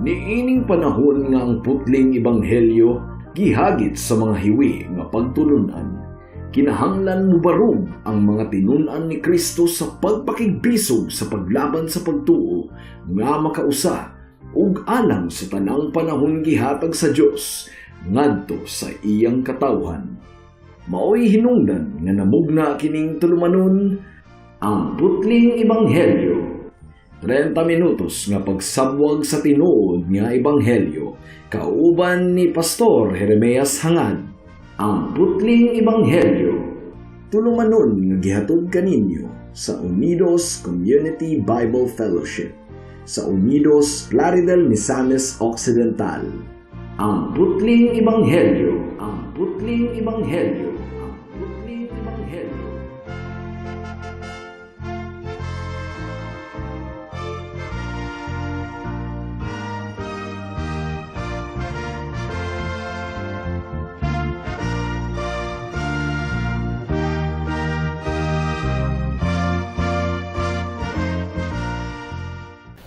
Niining panahon nga ang putling ebanghelyo gihagit sa mga hiwi nga pagtulunan. Kinahanglan mubarog ang mga tinunan ni Kristo sa pagpakigbisog sa paglaban sa pagtuo nga makausa ug alang sa tanang panahon gihatag sa Dios ngadto sa iyang katawhan. Maoy hinungdan nga namugna kining tulumanon ang putling ebanghelyo. 30 minutos nga pagsabwag sa tinuod nga ebanghelyo kauban ni Pastor Jeremias Hangad. Ang putling ebanghelyo tulumanon nga gihatod kaninyo sa Unidos Community Bible Fellowship sa Unidos Plaridel, Misamis Occidental. Ang putling ebanghelyo, ang putling ebanghelyo, ang putling ebanghelyo.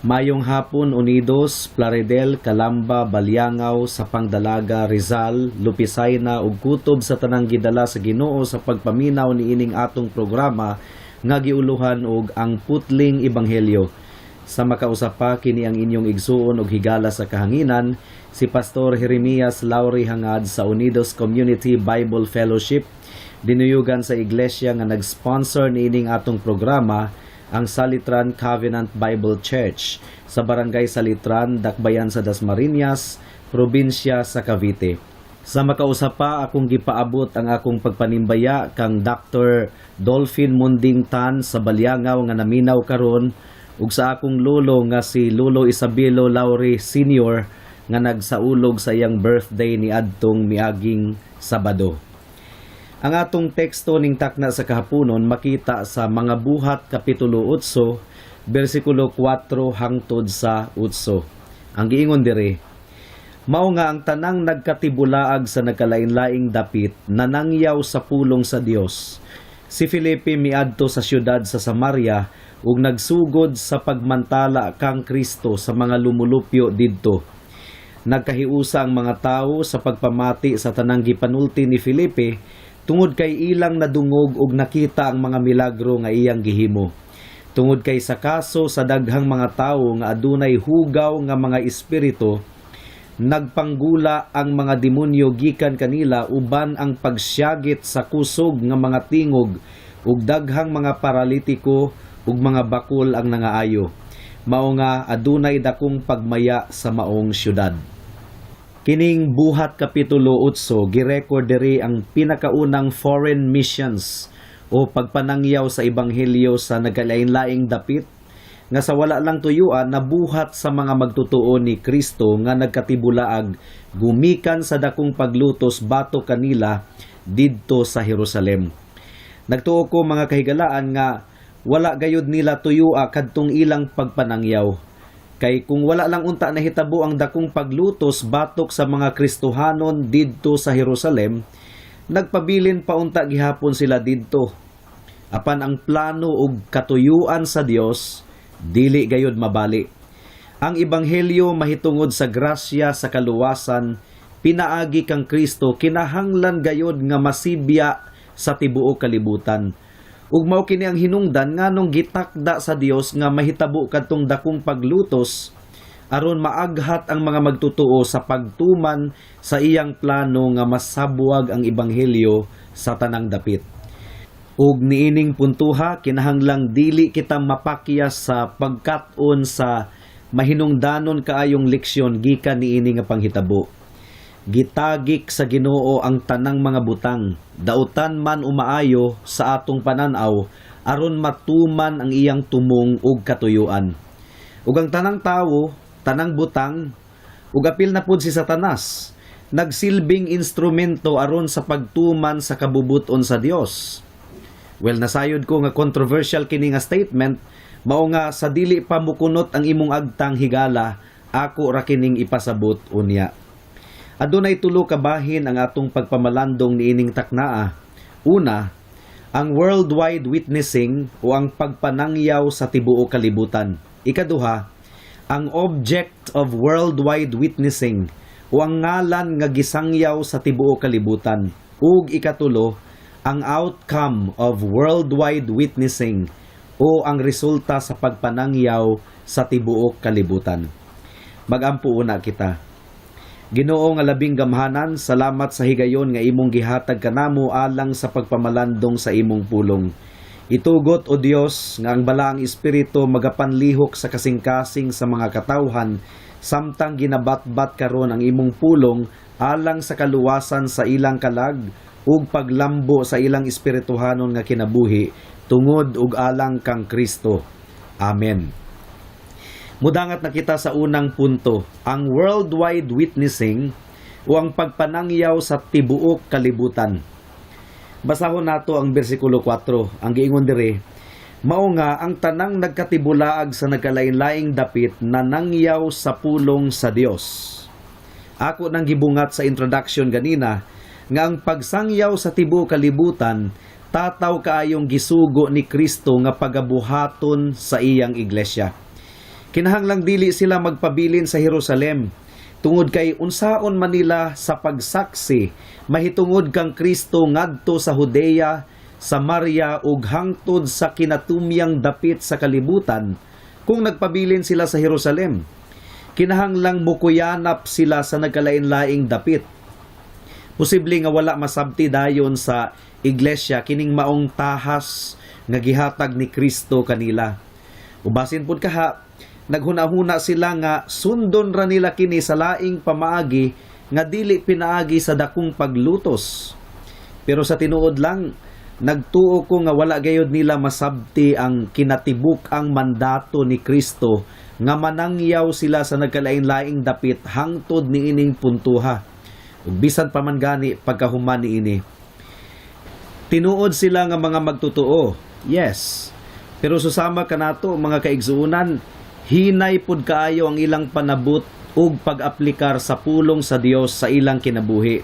Mayong hapon, Unidos, Plaridel, Calamba, Balyangaw, Sapangdalaga, Rizal, Lupisayna ug kutob sa tanang gidala sa Ginoo sa pagpaminaw niining atong programa nga giuluhan og ang putling ebanghelyo. Sa makausapa kini ang inyong igsuon og higala sa kahanginan si Pastor Jeremias Lauri Hangad sa Unidos Community Bible Fellowship, dinuyugan sa Iglesya nga nag-sponsor niining atong programa, ang Salitran Covenant Bible Church sa Barangay Salitran, Dakbayan sa Dasmariñas, probinsya sa Cavite. Sa makausapa akong gipaabot ang akong pagpanimbaya kang Dr. Dolphin Munding Tan sa Balyangaw nga naminaw karon ug sa akong lolo nga si Lolo Isabelo Lauri Sr. nga nagsaulog sa iyang birthday ni adtong miaging Sabado. Ang atong teksto ning takna sa kahaponon makita sa Mga Buhat Kapitulo 8, versikulo 4 hangtod sa 8. Ang giingon dire, mao nga ang tanang nagkatibulaag sa nagkalain-laing dapit nanangyaw sa pulong sa Dios. Si Felipe miadto sa syudad sa Samaria ug nagsugod sa pagmantala kang Kristo sa mga lumulupyo didto. Nagkahiusa ang mga tawo sa pagpamati sa tanang gipanulti ni Felipe tungod kay ilang nadungog ug nakita ang mga milagro nga iyang gihimo. Tungod kay sa kaso sa daghang mga tawo nga adunay hugaw nga mga espiritu, nagpanggula ang mga demonyo gikan kanila uban ang pagsyagit sa kusog nga mga tingog ug daghang mga paralitiko ug mga bakol ang nangaayo. Mao nga adunay dakong pagmaya sa maong syudad. Kining Buhat Kapitulo 8 girecord diri ang pinakaunang foreign missions o pagpanangyaw sa ebanghelyo sa nagkalain-laing dapit nga sa wala lang tuyuan nabuhat sa mga magtutuo ni Kristo nga nagkatibulaag gumikan sa dakong paglutos batok kanila didto sa Jerusalem. Nagtuo ko mga kahigalaan nga wala gayud nila tuyua kadtong ilang pagpanangyaw. Kay kung wala lang unta nahitabo ang dakong paglutos batok sa mga Kristohanon didto sa Jerusalem, nagpabilin pa unta gihapon sila didto. Apan ang plano ug katuyuan sa Dios dili gayud mabali. Ang ebanghelyo mahitungod sa grasya sa kaluwasan, pinaagi kang Kristo kinahanglan gayud nga masibya sa tibuok kalibutan. Ug mao kini ang hinungdan nganong gitakda sa Dios nga mahitabo kadtong dakong paglutos aron maaghat ang mga magtutuo sa pagtuman sa iyang plano nga masabwag ang ebanghelyo sa tanang dapit. Ug niining puntuha kinahanglang dili kita mapakyas sa pagkat-on sa mahinungdanon kaayong leksyon gikan niini nga panghitabo. Gitagik sa Ginoo ang tanang mga butang, dautan man umaayo sa atong pananaw, aron matuman ang iyang tumong ug katuyuan. Ug ang tanang tawo, tanang butang, ug apil na pud si Satanas, nagsilbing instrumento aron sa pagtuman sa kabubuton sa Dios. Well, nasayod ko nga controversial kini nga statement, mao nga sa dili pa mukunot ang imong agtang higala, ako ra kining ipasabot unya. Adunay tulo ka bahin ang atong pagpamalandong niining taknaa. Una, ang worldwide witnessing o ang pagpanangyaw sa tibuok kalibutan. Ikaduha, ang object of worldwide witnessing o ang ngalan nga gisangyaw sa tibuok kalibutan. Ug ikatulo, ang outcome of worldwide witnessing o ang resulta sa pagpanangyaw sa tibuok kalibutan. Magampo una kita. Ginoo nga labing gamhanan, salamat sa higayon nga imong gihatag kanamo alang sa pagpamalandong sa imong pulong. Itugot o Dios nga ang balaang espiritu magapanlihok sa kasing-kasing sa mga katawhan samtang ginabatbat karon ang imong pulong alang sa kaluwasan sa ilang kalag ug paglambo sa ilang espirituhanon nga kinabuhi tungod ug alang kang Kristo. Amen. Mudangat na kita sa unang punto, ang worldwide witnessing o ang pagpanangyaw sa tibuok kalibutan. Basahon nato ang bersikulo 4. Ang giingon dire, mao nga ang tanang nagkatibulaag sa nagkalain-laing dapit nanangyaw sa pulong sa Dios. Ako nang gibungat sa introduction ganina nga ang pagsangyaw sa tibuok kalibutan tataw kaayong gisugo ni Kristo nga pagabuhaton sa iyang iglesia. Kinahanglang dili sila magpabilin sa Jerusalem tungod kay unsaon man nila sa pagsaksi mahitungod kang Kristo ngadto sa Judea, Samaria ug hangtod sa kinatumyang dapit sa kalibutan. Kung nagpabilin sila sa Jerusalem, kinahanglang mukuyanap sila sa nagkalain-laing dapit. Posible nga wala masabti dayon sa Iglesya kining maong tahas nga gihatag ni Kristo kanila. Ubasin pud kaha, naghuna-huna sila nga sundon ra nila kini sa laing pamaagi nga dili pinaagi sa dakong paglutos. Pero sa tinuod lang, nagtuo ko nga wala gayud nila masabti ang kinatibuk ang mandato ni Kristo nga manangyaw sila sa nagkalain-laing dapit hangtod ni ining puntuha. Ug bisan pa man gani pagkahuman ni ini. Tinuod sila nga mga magtutuo. Yes. Pero susama kanato mga kaigsuunan, hinay pud kaayo ang ilang panabot ug pag-aplikar sa pulong sa Dios sa ilang kinabuhi.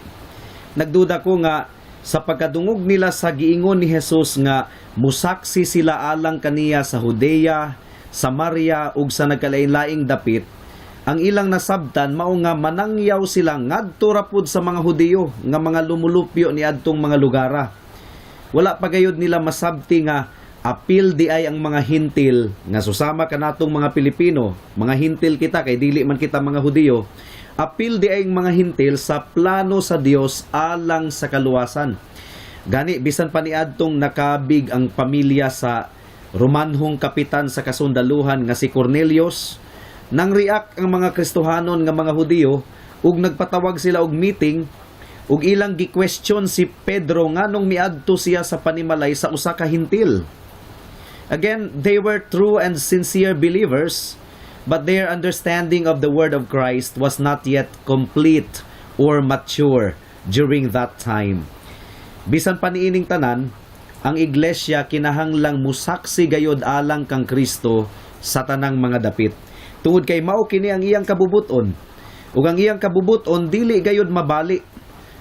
Nagduda ko nga sa pagkadungog nila sa giingon ni Jesus nga musaksi sila alang kaniya sa Judea, Samaria ug sa nagkalain-laing dapit, ang ilang nasabtan mao nga manangyaw sila ngadto ra pud sa mga Hudiyo nga mga lumulupyo ni adtong mga lugara. Wala pa gayud nila masabti nga apil di ay ang mga hintil nga susama kanatong mga Pilipino, mga hintil kita kay dili man kita mga Hudiyo. Apil di ay ang mga hintil sa plano sa Dios alang sa kaluwasan. Gani bisan pa ni adtong nakabig ang pamilya sa Romanhong kapitan sa kasundaluhan nga si Cornelius, nang react ang mga Kristohanon nga mga Hudiyo ug nagpatawag sila og meeting ug ilang gi-question si Pedro nganong miadto siya sa panimalay sa usa ka hintil. Again, they were true and sincere believers, but their understanding of the word of Christ was not yet complete or mature during that time. Bisan pa niining tanan, ang Iglesya kinahanglang musaksi gayod alang kang Kristo sa tanang mga dapit. Tungod kay mao kini ang iyang kabubuton. Ug ang iyang kabubuton dili gayod mabali.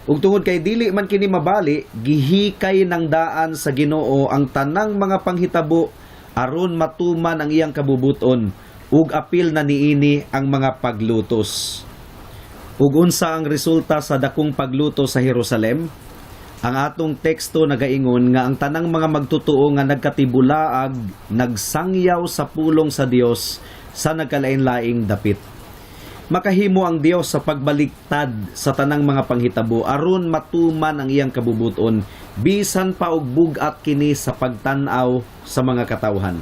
Ug tungod kay dili man kini mabali, gihikay ng daan sa Ginoo ang tanang mga panghitabo aron matuman ang iyang kabubuton ug apil na niini ang mga paglutos. Ug unsa ang resulta sa dakong pagluto sa Jerusalem? Ang atong teksto nagaingon nga ang tanang mga magtutuo nga nagkatibulaag nagsangyaw sa pulong sa Dios sa nagkalain-laing dapit. Makahimo ang Dios sa pagbaliktad sa tanang mga panghitabo aron matuman ang iyang kabubuton bisan pa og bugat kini sa pagtan-aw sa mga katawhan.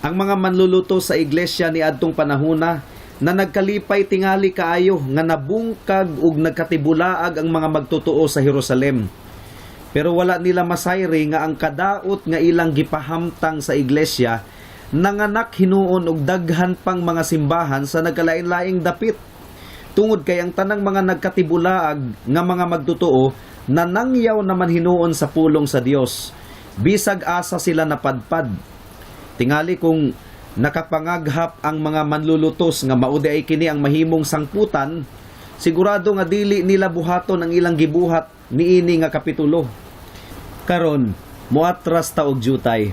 Ang mga manluluto sa Iglesya ni adtong panahona na nagkalipay tingali kaayo nga nabungkag ug nagkatibulaag ang mga magtutuo sa Jerusalem. Pero wala nila masayri nga ang kadaot nga ilang gipahamtang sa Iglesya nanganak hinuon og daghan pang mga simbahan sa nagkalain-laing dapit. Tungod kay ang tanang mga nagkatibulaag nga mga magtutuo nanangyaw naman hinuon sa pulong sa Dios. Bisag asa sila napadpad. Tingali kung nakapangaghap ang mga manlulutos nga maudi ay kini ang mahimong sangputan, sigurado nga dili nila buhaton ang ilang gibuhat niini nga kapitulo. Karon, muatras ta og jutay.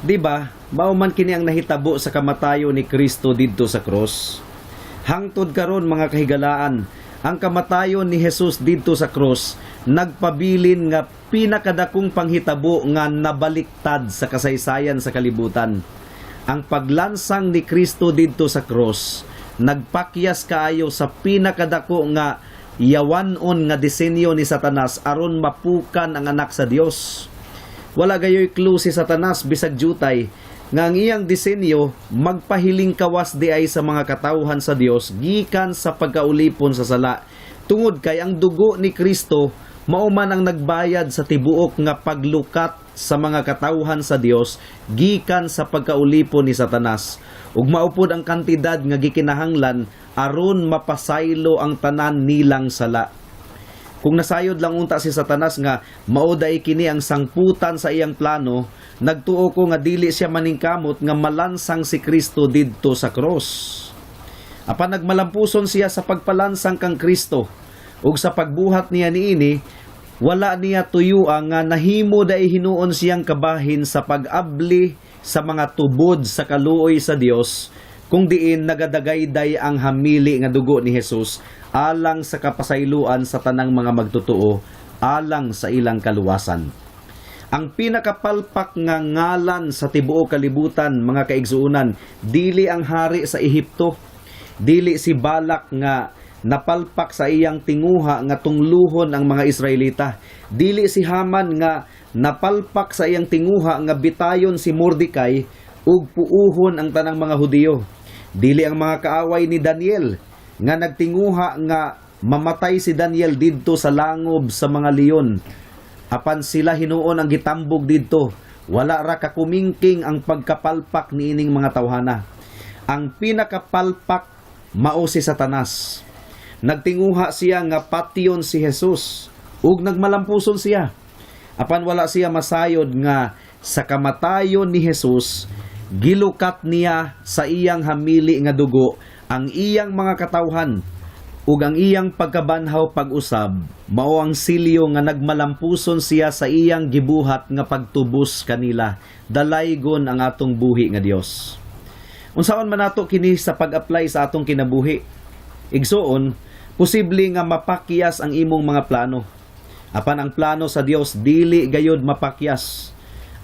Di ba, Mao man kini ang nahitabo sa kamatayo ni Kristo didto sa cross. Hangtod karon mga kahigalaan, ang kamatayon ni Jesus didto sa cross nagpabilin nga pinakadakong panghitabo nga nabaliktad sa kasaysayan sa kalibutan. Ang paglansang ni Kristo didto sa cross nagpakyas kaayo sa pinakadako nga yawanon nga disenyo ni Satanas aron mapukan ang anak sa Dios. Wala gayoy clue si Satanas bisag jutay nga ang iyang disenyo magpahiling kawas di ay sa mga katawhan sa Dios gikan sa pagkaulipon sa sala. Tungod kay ang dugo ni Kristo mao man ang nagbayad sa tibuok nga paglukat sa mga katawhan sa Dios gikan sa pagkaulipon ni Satanas. Ug maupod ang kantidad nga gikinahanglan aron mapasaylo ang tanan nilang sala. Kung nasayod lang unta si Satanas nga mao day kini ang sangputan sa iyang plano, nagtuo ko nga dili siya maningkamot nga malansang si Kristo didto sa cross. Apan nagmalampuson siya sa pagpalansang kang Kristo ug sa pagbuhat niya niini, wala niya tuyua nga nahimo day hinuon siyang kabahin sa pag-abli sa mga tubod sa kaluoy sa Dios, kung diin nagadagayday ang hamili nga dugo ni Jesus alang sa kapasayloan sa tanang mga magtotoo, alang sa ilang kaluwasan. Ang pinakapalpak nga ngalan sa tibuok kalibutan, mga kaigsuunan, dili ang hari sa Ehipto, dili si Balak nga napalpak sa iyang tinguha nga tungluhon ang mga Israelita, dili si Haman nga napalpak sa iyang tinguha nga bitayon si Mordecai ug puuhon ang tanang mga Hudiyo, dili ang mga kaaway ni Daniel nga nagtinguha nga mamatay si Daniel didto sa langob sa mga leon. Apan sila hinuon ang gitambog didto, wala ra kakumingking ang pagkapalpak niining mga tawhana. Ang pinakapalpak mao si Satanas. Nagtinguha siya nga patyon si Jesus ug nagmalampuson siya. Apan wala siya masayod nga sa kamatayon ni Jesus, gilukat niya sa iyang hamili nga dugo ang iyang mga katawhan ug ang iyang pagkabanhaw pag-usab, mao ang silyo nga nagmalampuson siya sa iyang gibuhat nga pagtubos kanila, dalaygon ang atong buhi nga Dios. Unsaon man nato kini sa pag-apply sa atong kinabuhi? Igsuon, posible nga mapakyas ang imong mga plano. Apan ang plano sa Dios dili gayud mapakyas.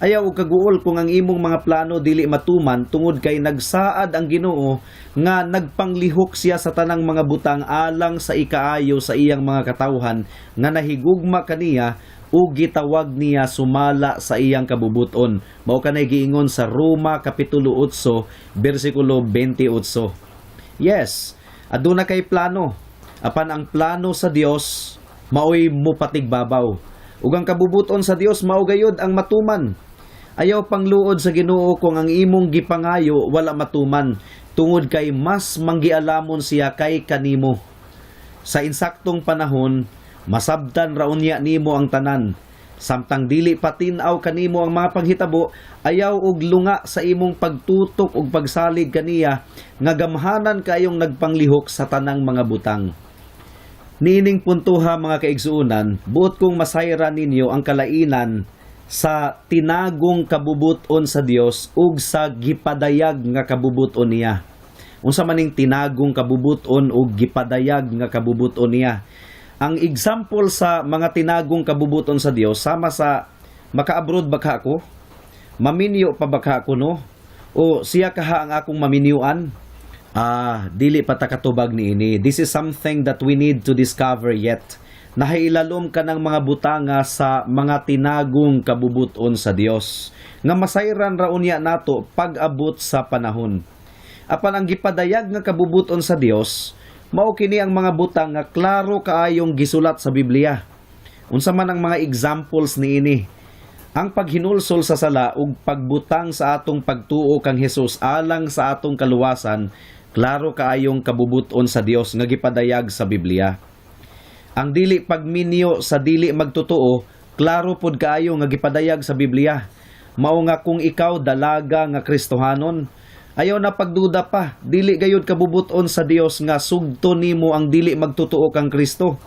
Ayaw og kaguol kung ang imong mga plano dili matuman tungod kay nagsaad ang Ginoo nga nagpanglihok siya sa tanang mga butang alang sa ikaayo sa iyang mga katawhan nga nahigugma kaniya ug gitawag niya sumala sa iyang kabubuton. Mao kanay giingon sa Roma kapitulo 8 bersikulo 28. Yes, aduna kay plano. Apan ang plano sa Dios maoy mopatigbabaw. Ug ang kabubuton sa Dios mao gayud ang matuman. Ayaw pangluod sa Ginoo kung ang imong gipangayo wala matuman, tungod kay mas manggialamon siya kay kanimo. Sa insaktong panahon, masabtan ra unya nimo ang tanan. Samtang dili patinaw kanimo ang mga panghitabo, ayaw og lunga sa imong pagtutok ug pagsalig kaniya nga gamhanan kayong nagpanglihok sa tanang mga butang. Niining puntuha mga kaigsuunan, buot kong masayra ninyo ang kalainan sa tinagong kabubuton sa Dios ug sa gipadayag nga kabubuton niya. Unsa maning tinagong kabubuton ug gipadayag nga kabubuton niya? Ang example sa mga tinagong kabubuton sa Dios sama sa maka-abroad baka ako, maminyo pa baka ako no, o siya kaha ang akong maminyuan. Dili pa ta katubag niini. This is something that we need to discover yet. Nahailalom ka ng mga butanga sa mga tinagong kabubuton sa Dios nga masayran ra unya nato pag-abot sa panahon. Apan ang gipadayag nga kabubuton sa Dios mao kini ang mga butang nga klaro kaayong gisulat sa Biblia. Unsa man ang mga examples niini? Ang paghinulsol sa sala ug pagbutang sa atong pagtuo kang Hesus alang sa atong kaluwasan, klaro kaayong kabubuton sa Dios nga gipadayag sa Biblia. Ang dili pagminyo sa dili magtotoo, klaro pod kaayo nga gipadayag sa Biblia. Mao nga kung ikaw dalaga nga Kristohanon, ayaw na pagduda pa, dili gayud kabubuton sa Dios nga sugto nimo ang dili magtotoo kang Kristo.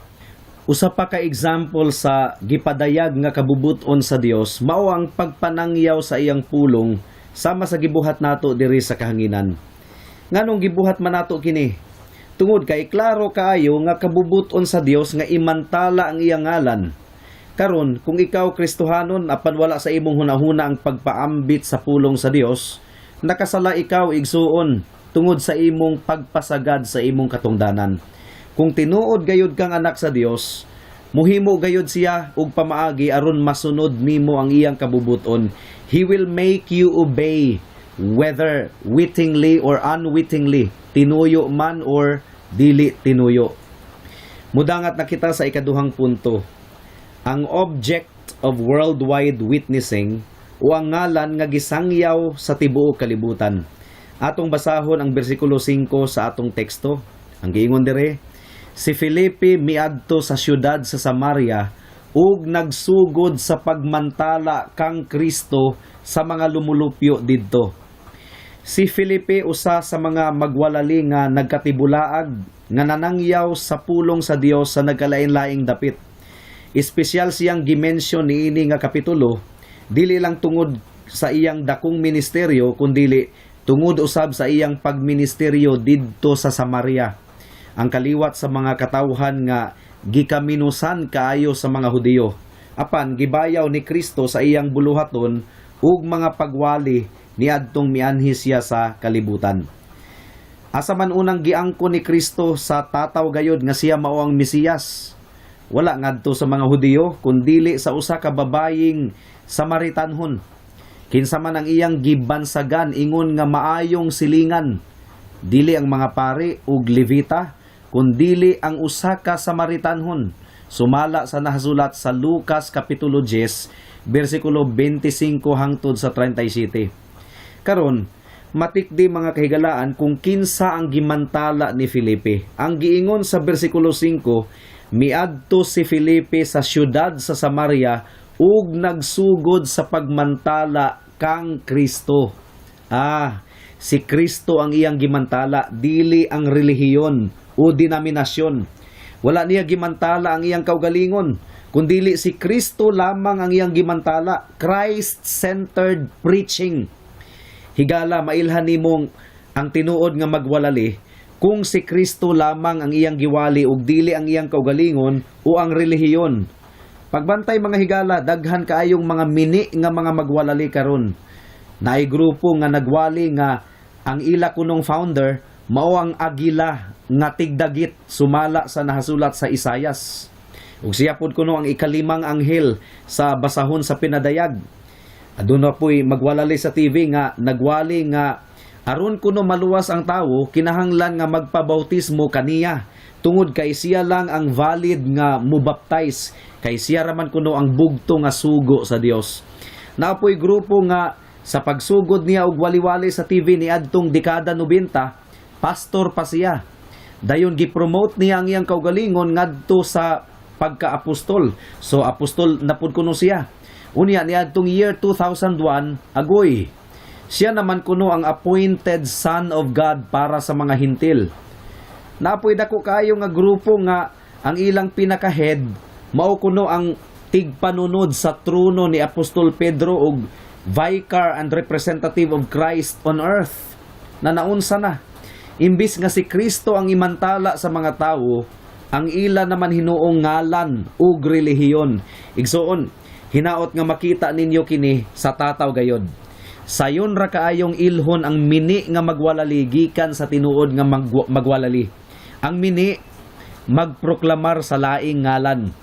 Usa pa ka example sa gipadayag nga kabubuton sa Dios mao ang pagpanangyaw sa iyang pulong sama sa gibuhat nato diri sa kahanginan. Nganong gibuhat man nato kini? Tungod kay klaro kaayo nga kabubuton sa Dios nga imantala ang iyang ngalan. Karon, kung ikaw Kristohanon apan wala sa imong hunahuna ang pagpaambit sa pulong sa Dios, nakasala ikaw igsuon tungod sa imong pagpasagad sa imong katungdanan. Kung tinuod gayud kang anak sa Dios, muhimo gayud siya og pamaagi aron masunod nimo ang iyang kabubuton. He will make you obey whether wittingly or unwittingly, tinuyo man or dili tinuyo. Mudangat na kita sa ikaduhang punto. Ang object of worldwide witnessing o ang ngalan nga gisangyaw sa tibuok kalibutan. Atong basahon ang bersikulo 5 sa atong teksto. Ang giingon dire, si Felipe miadto sa syudad sa Samaria ug nagsugod sa pagmantala kang Kristo sa mga lumulupyo didto. Si Felipe usa sa mga magwalali nga nagkatibulaag nga nanangyaw sa pulong sa Dios sa nagkalain-laing dapit. Espesyal siyang gimensyon niini nga kapitulo, dili lang tungod sa iyang dakong ministeryo, kundi tungod usab sa iyang pagministeryo didto sa Samaria. Ang kaliwat sa mga katawhan nga gikaminusan kaayo sa mga Hudiyo. Apan gibayaw ni Kristo sa iyang buluhaton ug mga pagwali niadtong mianhi siya sa kalibutan. Asa man unang giangko ni Kristo sa tataw gayod nga siya mao ang Mesiyas, wala ngadto sa mga Hudiyo kundili sa usa ka babaying Samaritanhon. Kinsa man ang iyang gibansagan ingon nga maayong silingan, dili ang mga pari ug levita kundili ang usa ka Samaritanhon. Sumala sa nahasulat sa Lucas kapitulo 10 bersikulo 25 hangtod sa 37. Karon, matikdi mga kahigalaan kung kinsa ang gimantala ni Felipe. Ang giingon sa bersikulo 5, miadto si Felipe sa syudad sa Samaria ug nagsugod sa pagmantala kang Kristo. Si Kristo ang iyang gimantala, dili ang relihiyon o denominasyon. Wala niya gimantala ang iyang kaugalingon, kundili si Kristo lamang ang iyang gimantala. Christ-centered preaching. Higala mailhan nimong ang tinuod nga magwalali kung si Kristo lamang ang iyang giwali ug dili ang iyang kaugalingon o ang relihiyon. Pagbantay mga higala, daghan kaayong mga mini nga mga magwalali karon. Naay grupo nga nagwali nga ang ila kunong founder mao ang agila nga tigdagit sumala sa nahasulat sa Isayas. Ug siya pud kuno ang ikalimang anghel sa basahon sa pinadayag. Aduna po'y magwalali sa TV nga nagwali nga aron kuno maluwas ang tawo kinahanglan nga magpabautismo kaniya tungod kay siya lang ang valid nga mubaptize kay siya raman kuno ang bugto nga sugo sa Dios. Naapoy grupo nga sa pagsugod niya og waliwali sa TV ni adtong dekada 90, pastor pa siya. Dayon gipromote niya ang iyang kaugalingon ngadto sa pagka-apostol. So apostol na pud kuno siya. Unya niadtong year 2001, agoy, siya naman kuno ang appointed son of God para sa mga hintil. Napoy dako kayo nga grupo nga ang ilang pinaka-head mao kuno ang tigpanunod sa trono ni Apostol Pedro ug vicar and representative of Christ on earth. Na naunsa na. Imbis nga si Kristo ang imantala sa mga tawo, ang ila naman hinuong ngalan ug relihiyon. Igsoon, hinaot nga makita ninyo kini sa tataw gayod. Sayon ra kaayong ilhon ang mini nga magwalali gikan sa tinuod nga magwalali. Ang mini magproklamar sa laing ngalan.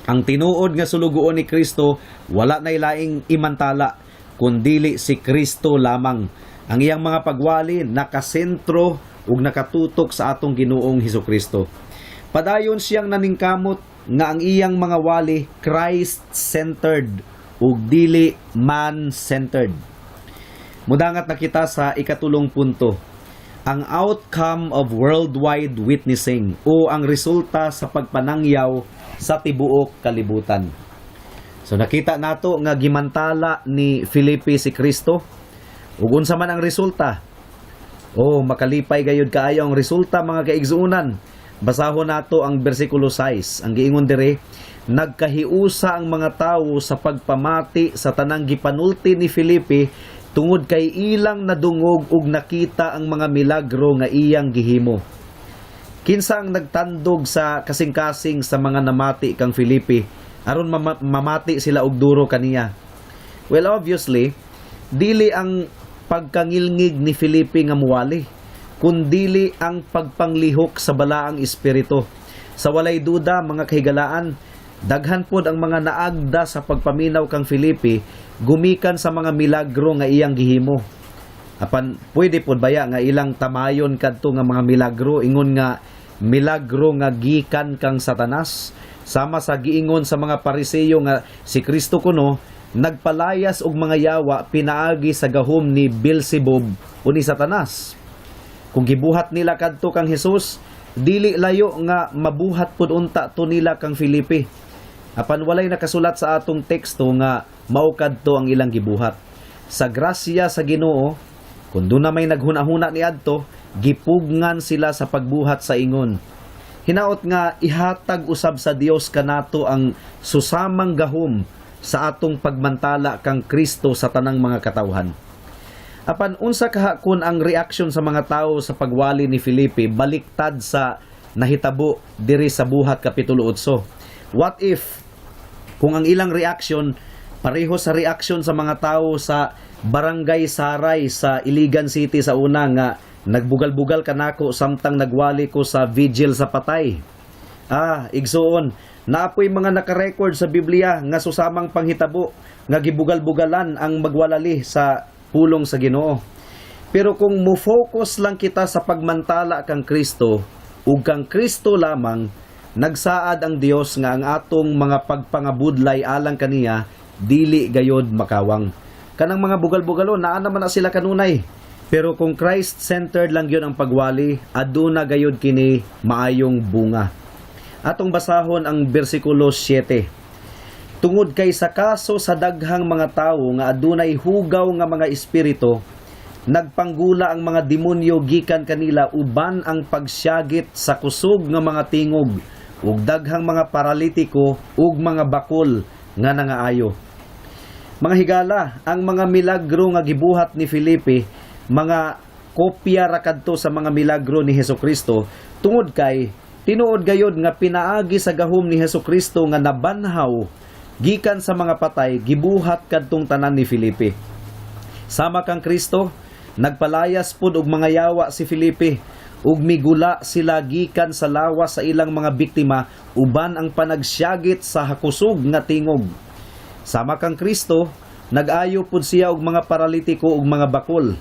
Ang tinuod nga sulugoon ni Kristo wala nay laing imantala kundili si Kristo lamang. Ang iyang mga pagwali nakasentro ug nakatutok sa atong Ginoong Hesukristo. Padayon siyang naningkamot nga ang iyang mga wali Christ-centered ug dili man-centered. Mudangat na kita sa ikatulong punto. Ang outcome of worldwide witnessing o ang resulta sa pagpanangyaw sa tibuok kalibutan. So nakita nato nga gimantala ni Felipe si Kristo. Ug unsa man ang resulta? Makalipay gayud kaayo ang resulta mga kaigsuunan. Basahon nato ang bersikulo 6. Ang giingon dire, nagkahiusa ang mga tawo sa pagpamati sa tanang gipanulti ni Felipe tungod kay ilang nadungog ug nakita ang mga milagro nga iyang gihimo. Kinsa ang nagtandog sa kasing-kasing sa mga namati kang Filipi aron mamati sila og duro kaniya? Well, obviously, dili ang pagkangilngig ni Filipi nga muwali, kundili ang pagpanglihok sa balaang espiritu. Sa walay duda, mga kahigalaan, daghan pod ang mga naagda sa pagpaminaw kang Filipi gumikan sa mga milagro nga iyang gihimo. Apan pwede pod baya nga ilang tamayon kadto nga mga milagro ingon nga milagro nga gikan kang Satanas, sama sa giingon sa mga Pariseyo nga si Kristo kuno nagpalayas og mga yawa pinaagi sa gahom ni Beelzebub o ni Satanas. Kung gibuhat nila kadto kang Hesus, dili layo nga mabuhat pud unta to nila kang Filipi. Apan walay nakasulat sa atong teksto nga mao kadto ang ilang gibuhat. Sa grasya sa Ginoo, kun doon na may naghuna-huna ni adto, gipugngan sila sa pagbuhat sa ingon. Hinaot nga ihatag usab sa Dios kanato ang susamang gahom sa atong pagmantala kang Kristo sa tanang mga katawhan. Apan unsa kahakon ang reaksyon sa mga tawo sa pagwali ni Filipi baliktad sa nahitabo diri sa Buhat kapitulo 8. What if kung ang ilang reaksyon pareho sa reaksyon sa mga tawo sa Barangay Saray sa Iligan City sa una nga nagbugal-bugal kanako samtang nagwali ko sa vigil sa patay? Igsuon, naapoy mga nakarecord sa Biblia nga susamang panghitabo nga gibugal-bugalan ang magwalali sa pulong sa Ginoo. Pero kung mo-focus lang kita sa pagmantala kang Kristo ug kang Kristo lamang, nagsaad ang Dios nga ang atong mga pagpangabudlay alang kaniya dili gayod makawang. Kanang mga bugal-bugalon naa naman na sila kanunay. Pero kung Christ-centered lang yun ang pagwali, aduna gayod kini maayong bunga. Atong basahon ang bersikulo 7. Tungod kay sa kaso sa daghang mga tawo nga adunay hugaw nga mga espiritu, nagpanggula ang mga demonyo gikan kanila uban ang pagsyagit sa kusog nga mga tingog ug daghang mga paralitiko ug mga bakol nga nangaayo. Mga higala, ang mga milagro nga gibuhat ni Filipi, mga kopya ra kadto sa mga milagro ni Hesukristo, tungod kay tinuod gayod nga pinaagi sa gahom ni Hesukristo nga nabanhaw gikan sa mga patay gibuhat kadtong tanan ni Filipi. Sama kang Kristo, nagpalayas pud og mga yawa si Filipi ug migula sila gikan sa lawas sa ilang mga biktima uban ang panagsyagit sa hakusog nga tingog. Sama kang Kristo, nag-ayo pud siya og mga paralitiko ug mga bakol.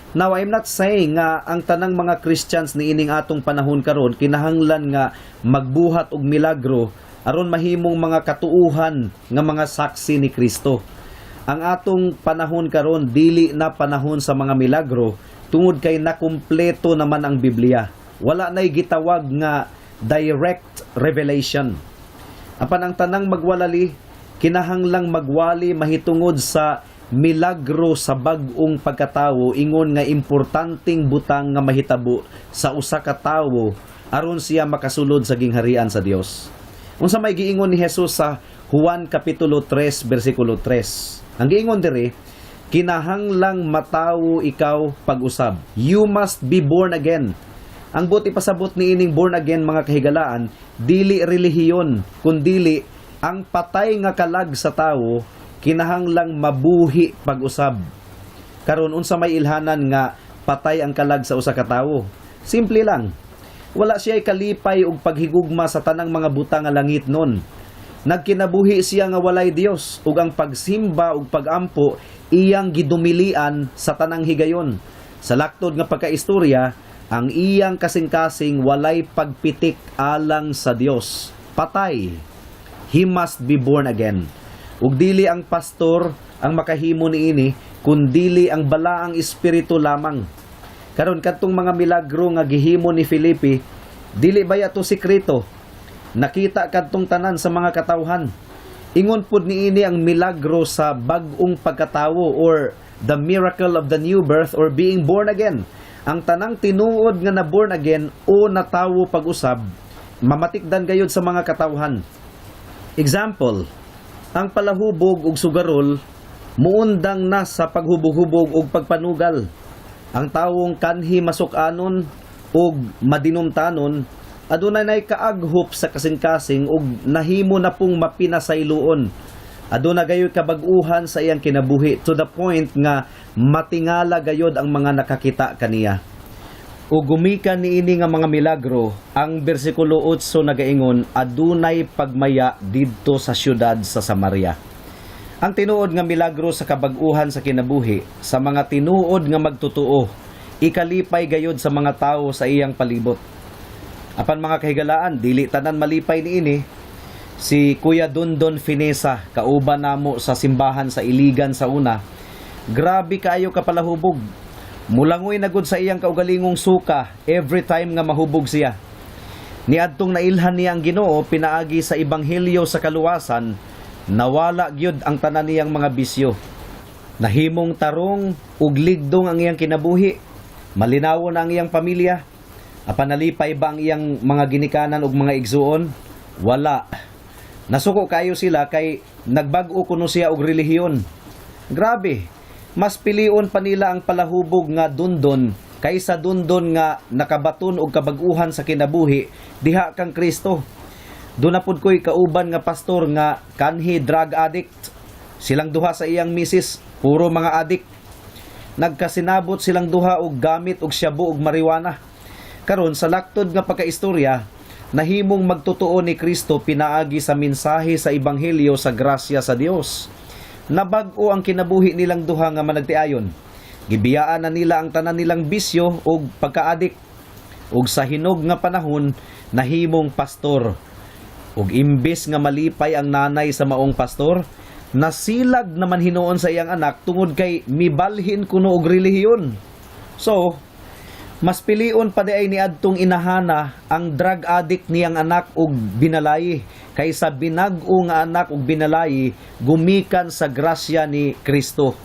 Now, I'm not saying nga ang tanang mga Christians ni ining atong panahon karon kinahanglan nga magbuhat og milagro aron mahimong mga katuuhan nga mga saksi ni Kristo. Ang atong panahon karon dili na panahon sa mga milagro tungod kay nakumpleto naman ang Biblia. Wala nay gitawag nga direct revelation. Apan ang tanang magwalali kinahanglang magwali mahitungod sa milagro sa bag-ong pagkatawo ingon nga importanteng butang nga mahitabo sa usa ka tawo aron siya makasulod sa gingharian sa Dios. Unsa may giingon ni Jesus sa Juan kapitulo 3 bersikulo 3? Ang giingon diri, kinahanglang matawo ikaw pag-usab. You must be born again. Ang buti pasabot ni ining born again mga kahigalaan, dili relihiyon kundili ang patay nga kalag sa tawo kinahanglang mabuhi pag-usab. Karon unsa may ilhanan nga patay ang kalag sa usa ka tawo? Simple lang. Wala siya kalipay og paghigugma sa tanang mga butang nga langit nun. Nagkinabuhi siya nga walay Dios ug ang pagsimba ug pagampo iyang gidumilian sa tanang higayon. Sa laktod nga pagkaistorya, ang iyang kasing-kasing walay pagpitik alang sa Dios. Patay. He must be born again. Ug dili ang pastor ang makahimo niini, kundili ang balaang espiritu lamang. Karon kadtong mga milagro nga gihimo ni Filipi, dili baya to sekreto. Nakita kadtong tanan sa mga katawhan. Ingon pud niini ang milagro sa bag-ong pagkatawo or the miracle of the new birth or being born again. Ang tanang tinuod nga na born again o natawo pag-usab, mamatikdan gayud sa mga katawhan. Example, ang palahubog ug sugarol muundang na sa paghubog-hubog ug pagpanugal. Ang tawong kanhi masukanon ug madinumtanon adunay nay kaaghop sa kasing-kasing ug nahimo na pong mapinasayloon. Aduna gayoy kabag-uhan sa iyang kinabuhi to the point nga matingala gayod ang mga nakakita kaniya. Ug gumikan niini nga mga milagro, ang bersikulo 8 nagaingon adunay pagmaya didto sa syudad sa Samaria. Ang tinuod nga milagro sa kabag-uhan sa kinabuhi sa mga tinuod nga magtotoo, ikalipay gayod sa mga tawo sa iyang palibot. Apan mga kahigalaan, dili tanan malipay niini. Si Kuya Dondon Finesa, kauban namo sa simbahan sa Iligan sa una, grabe kaayo kapalahubog. Mulangoy na gud sa iyang kaugalingong suka every time nga mahubog siya. Niadtong nailhan niya ang Ginoo pinaagi sa ebanghelyo sa kaluwasan, nawala gyud ang tanan niyang mga bisyo. Nahimong tarong ug ligdong ang iyang kinabuhi. Malinawon ang iyang pamilya. Apan nalipay ba ang iyang mga ginikanan ug mga igsuon? Wala. Nasuko kayo sila kay nagbag-o kuno siya og relihiyon. Grabe. Mas pilion pa nila ang palahubog nga dundon kaysa dundon nga nakabaton og kabag-uhan sa kinabuhi diha kang Kristo. Doon na pud ko'y kauban nga pastor nga kanhi drug addict. Silang duha sa iyang misis, puro mga addict. Nagkasinabot silang duha og gamit og shabu og marijuana. Karon sa laktod nga pagkaistorya, nahimong magtotoo ni Kristo pinaagi sa mensahe sa ebanghelyo sa grasya sa Dios. Nabag-o ang kinabuhi nilang duha nga managtiayon. Gibiyaan na nila ang tanan nilang bisyo ug pagkaadik. Ug sa hinog nga panahon, nahimong pastor. Ug imbes nga malipay ang nanay sa maong pastor, nasilag naman hinuon sa iyang anak tungod kay mibalhin kuno og relihiyon. So, mas pilion pa diay niadtong inahana ang drug addict niyang anak ug binalayi kaysa binag-o nga anak ug binalayi gumikan sa grasya ni Kristo.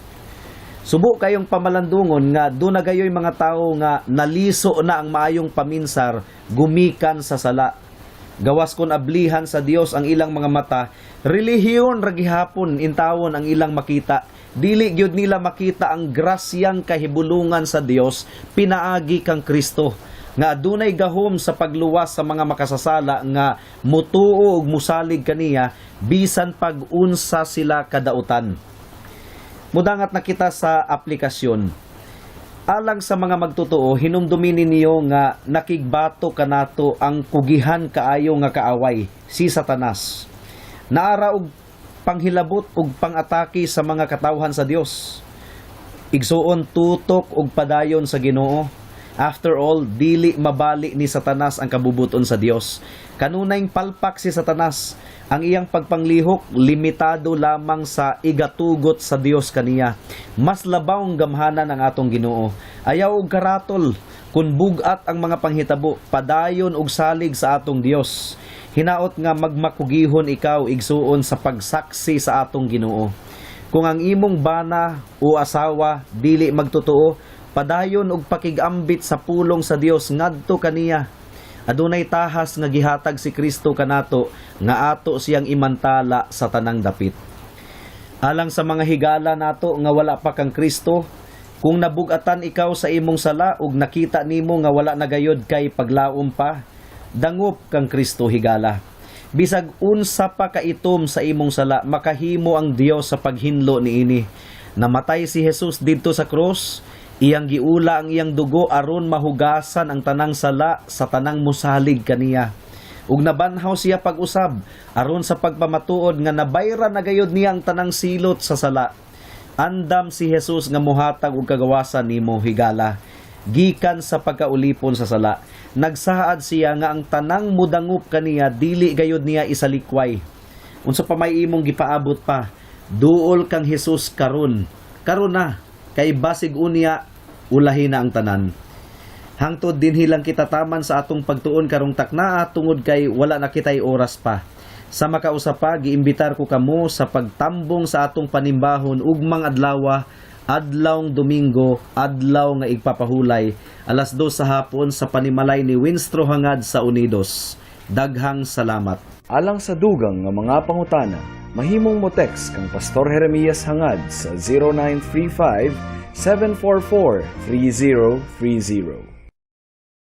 Subo kayong pamalandungon nga doon na gayoy mga tao nga naliso na ang maayong paminsar gumikan sa sala. Gawas kon ablihan sa Dios ang ilang mga mata, relihiyon ra gihapon intawon ang ilang makita. Dili gyud nila makita ang grasyang kahibulungan sa Dios pinaagi kang Kristo nga adunay gahom sa pagluwas sa mga makasasala nga mutuo ug musalig kaniya bisan pag-unsa sila kadautan. Mudangat na kita sa aplikasyon. Alang sa mga magtotoo, hinumdumi ninyo nga nakigbato kanato ang kugihan kaayo nga kaaway, si Satanas. Naara og panghilabot ug pangatake sa mga katawhan sa Dios. Igsuon tutok ug padayon sa Ginoo. After all, dili mabali ni Satanas ang kabubuton sa Dios. Kanunayng palpak si Satanas. Ang iyang pagpanglihok limitado lamang sa igatugot sa Dios kaniya. Mas labaw ang gamhanan ang atong Ginoo. Ayaw og karatol kun bugat ang mga panghitabo, padayon og salig sa atong Dios. Hinaot nga magmakugihon ikaw igsuon sa pagsaksi sa atong Ginoo. Kung ang imong bana o asawa dili magtotoo, padayon og pakigambit sa pulong sa Dios ngadto kaniya. Adunay tahas nga gihatag si Kristo kanato nga ato siyang imantala sa tanang dapit. Alang sa mga higala nato nga wala pa kang Kristo, kung nabugatan ikaw sa imong sala ug nakita nimo nga wala nagayod kay paglaom pa, dangop kang Kristo higala. Bisag unsa pa kaitom sa imong sala, makahimo ang Dios sa paghinlo niini. Namatay si Jesus didto sa krus, iyang giula ang iyang dugo aron mahugasan ang tanang sala sa tanang musalig kaniya. Ug nabanhaw siya pag-usab aron sa pagpamatuod nga nabayra na gayud niya ang tanang silot sa sala. Andam si Jesus nga mohatag og kagawasan nimo higala. Gikan sa pagkaulipon sa sala, nagsaad siya nga ang tanang mudangup kaniya dili gayud niya isalikway. Unsa pa may imong gipaabot pa, duol kang Jesus karon na kay basig unya ulahi na ang tanan. Hangtod dinhi lang kita taman sa atong pagtuon karong taknaa tungod kay wala na kitay oras pa. Sa makausap pa, giimbitar ko kamo sa pagtambong sa atong panimbahon ugmang adlaw, adlawng Domingo, adlaw nga igpapahulay, alas 2 sa hapon sa panimalay ni Winstro hangad sa Unidos. Daghang salamat. Alang sa dugang nga mga pangutana, mahimong mo text kang Pastor Jeremias hangad sa 0935 744 3030.